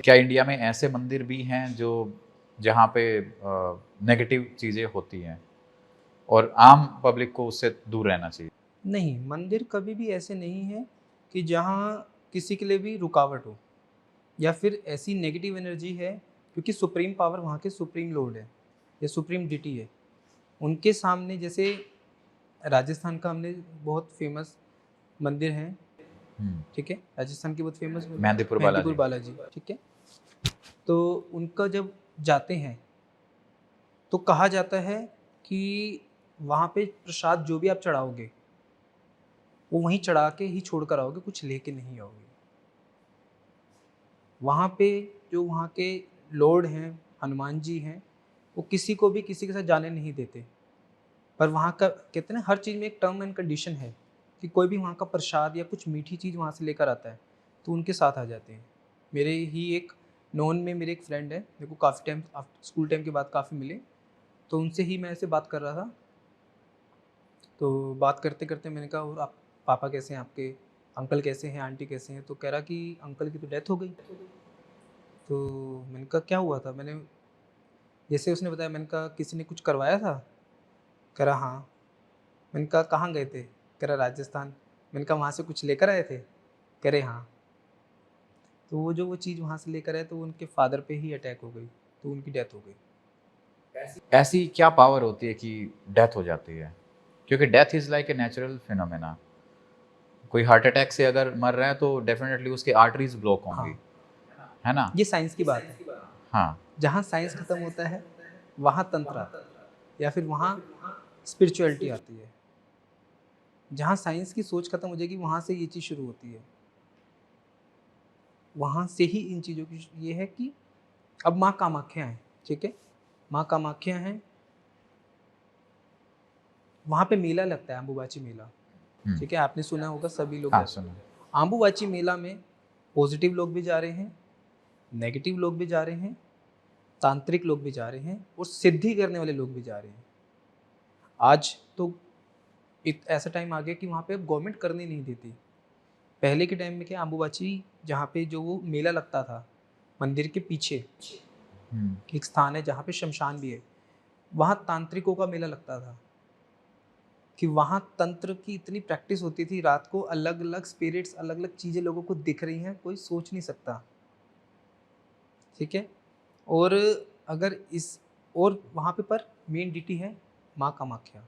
क्या इंडिया में ऐसे मंदिर भी हैं जो जहाँ पे नेगेटिव चीज़ें होती हैं और आम पब्लिक को उससे दूर रहना चाहिए? नहीं, मंदिर कभी भी ऐसे नहीं है कि जहाँ किसी के लिए भी रुकावट हो या फिर ऐसी नेगेटिव एनर्जी है, क्योंकि सुप्रीम पावर वहाँ के सुप्रीम लॉर्ड है या सुप्रीम डिटी है। उनके सामने जैसे राजस्थान का हमने बहुत फेमस मंदिर है, हुँ, ठीक है? राजस्थान की बहुत फेमस मेहंदीपुर मेहंदीपुर बालाजी। बालाजी, ठीक है? तो उनका जब जाते हैं, तो कहा जाता है कि वहाँ पे प्रसाद जो भी आप चढ़ाओगे, वो वहीं चढ़ा के ही छोड़ कर आओगे, कुछ लेके नहीं आओगे। वहाँ पे जो वहाँ के लॉर्ड हैं, हनुमान जी हैं, वो किसी को भी किसी के साथ जाने नहीं देते। पर वहाँ का कहते हैं ना, हर चीज़ में एक टर्म एंड कंडीशन है कि कोई भी वहाँ का प्रसाद या कुछ मीठी चीज़ वहाँ से लेकर आता है, तो उनके साथ आ जाते हैं। मेरे ही एक नॉन में मेरे एक फ्रेंड है, मेरे को काफ़ी टाइम स्कूल टाइम के बाद काफ़ी मिले, तो उनसे ही मैं ऐसे बात कर रहा था। तो बात करते-करते मैंने कहा, और आप पापा कैसे हैं आपके? अंकल कैसे हैं? आंटी कैसे हैं? तो कह रहा कि अंकल की तो डेथ हो गई। तो मैंने कहा क्या हुआ था? जैसे उसने बताया, मैंने कहा किसी ने कुछ करवाया था? कह रहा हाँ। मैंने कहा कहाँ गए थे? कह रहा राजस्थान। मैंने कहा वहाँ से कुछ लेकर आए थे? कह रहे हाँ। तो वो चीज़ वहाँ से लेकर आए, तो उनके फादर पे ही अटैक हो गई, तो उनकी डेथ हो गई। ऐसी क्या पावर होती है कि डेथ हो जाती है? क्योंकि death is like a natural phenomena. कोई हार्ट अटैक से अगर मर रहा है तो डेफ़िनेटली उसकी आर्टरीज़ ब्लॉक होंगी, हाँ, है ना? ये साइंस की बात है। हाँ, जहाँ साइंस खत्म होता है, वहाँ तंत्र आता है या फिर वहाँ स्पिरिचुअलिटी आती है। जहाँ साइंस की सोच खत्म हो जाएगी, वहाँ से ये चीज़ शुरू होती है। वहाँ से ही इन चीज़ों की ये है कि अब माँ कामाख्या हैं, ठीक है? माँ कामाख्या हैं, वहाँ पे मेला लगता है, अम्बुबाची मेला, हुँ। ठीक है? आपने सुना होगा, सभी लोग हाँ, जाते हैं। सुना। अम्बुबाची मेला में पॉजिटिव लोग भी जा रहे हैं, नेगेटिव लोग भी जा रहे हैं, तांत्रिक लोग भी जा रहे हैं और सिद्धि करने वाले लोग भी जा रहे हैं। आज तो ऐसा टाइम आ गया कि वहाँ पे गवर्नमेंट करने नहीं देती। पहले के टाइम में क्या, अम्बुबाची जहाँ पे जो वो मेला लगता था, मंदिर के पीछे हुँ, एक स्थान है जहाँ पे शमशान भी है, वहाँ तांत्रिकों का मेला लगता था। कि वहाँ तंत्र की इतनी प्रैक्टिस होती थी, रात को अलग-अलग स्पिरिट्स, अलग-अलग चीज़ें लोगों को दिख रही हैं, कोई सोच नहीं सकता, ठीक है? और अगर इस और वहाँ पे पर मेन डिटी है माँ कामाख्या।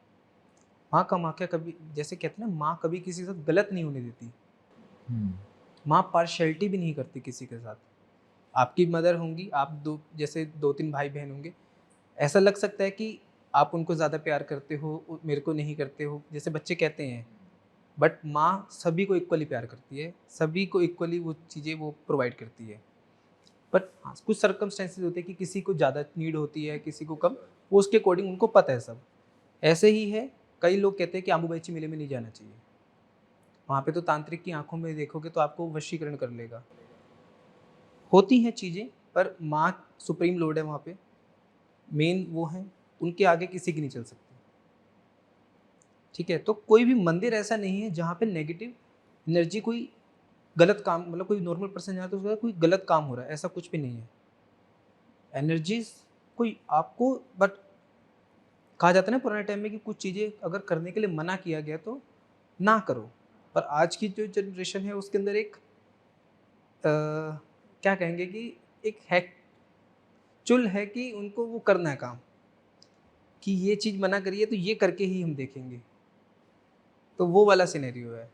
माँ कामाख्या कभी, जैसे कहते हैं ना, माँ कभी किसी के साथ गलत नहीं होने देती। हुँ, माँ पार्शियलिटी भी नहीं करती किसी के साथ। आपकी मदर होंगी, आप दो जैसे 2-3 भाई-बहन होंगे, ऐसा लग सकता है कि आप उनको ज़्यादा प्यार करते हो, मेरे को नहीं करते हो, जैसे बच्चे कहते हैं। बट माँ सभी को इक्वली प्यार करती है, सभी को इक्वली वो चीज़ें वो प्रोवाइड करती है। बट हाँ, कुछ सर्कमस्टेंसेस होते हैं कि किसी को ज़्यादा नीड होती है, किसी को कम, वो उसके अकॉर्डिंग उनको पता है सब। ऐसे ही है, कई लोग कहते हैं कि अम्बुबाची मेले में नहीं जाना चाहिए। वहाँ पे तो तांत्रिक की आँखों में देखोगे तो आपको वशीकरण कर लेगा। होती हैं चीज़ें, पर माँ सुप्रीम लॉर्ड है वहाँ पे, मेन वो हैं, उनके आगे किसी की नहीं चल सकती। ठीक है? तो कोई भी मंदिर ऐसा नहीं है जहाँ पे नेगेटिव एनर्जी, कोई गलत काम, मतलब कोई नॉर्मल पर्सन जाए तो उसका कोई गलत काम हो रहा है, ऐसा कुछ भी नहीं है। एनर्जीज़ कोई आपको, बट कहा जाता है ना पुराने टाइम में कि कुछ चीज़ें अगर करने के लिए मना किया गया तो ना करो। पर आज की जो जनरेशन है उसके अंदर एक क्या कहेंगे कि एक हैक चुल है कि उनको वो करना है काम, कि ये चीज़ मना करी है तो ये करके ही हम देखेंगे। तो वो वाला सिनेरियो है।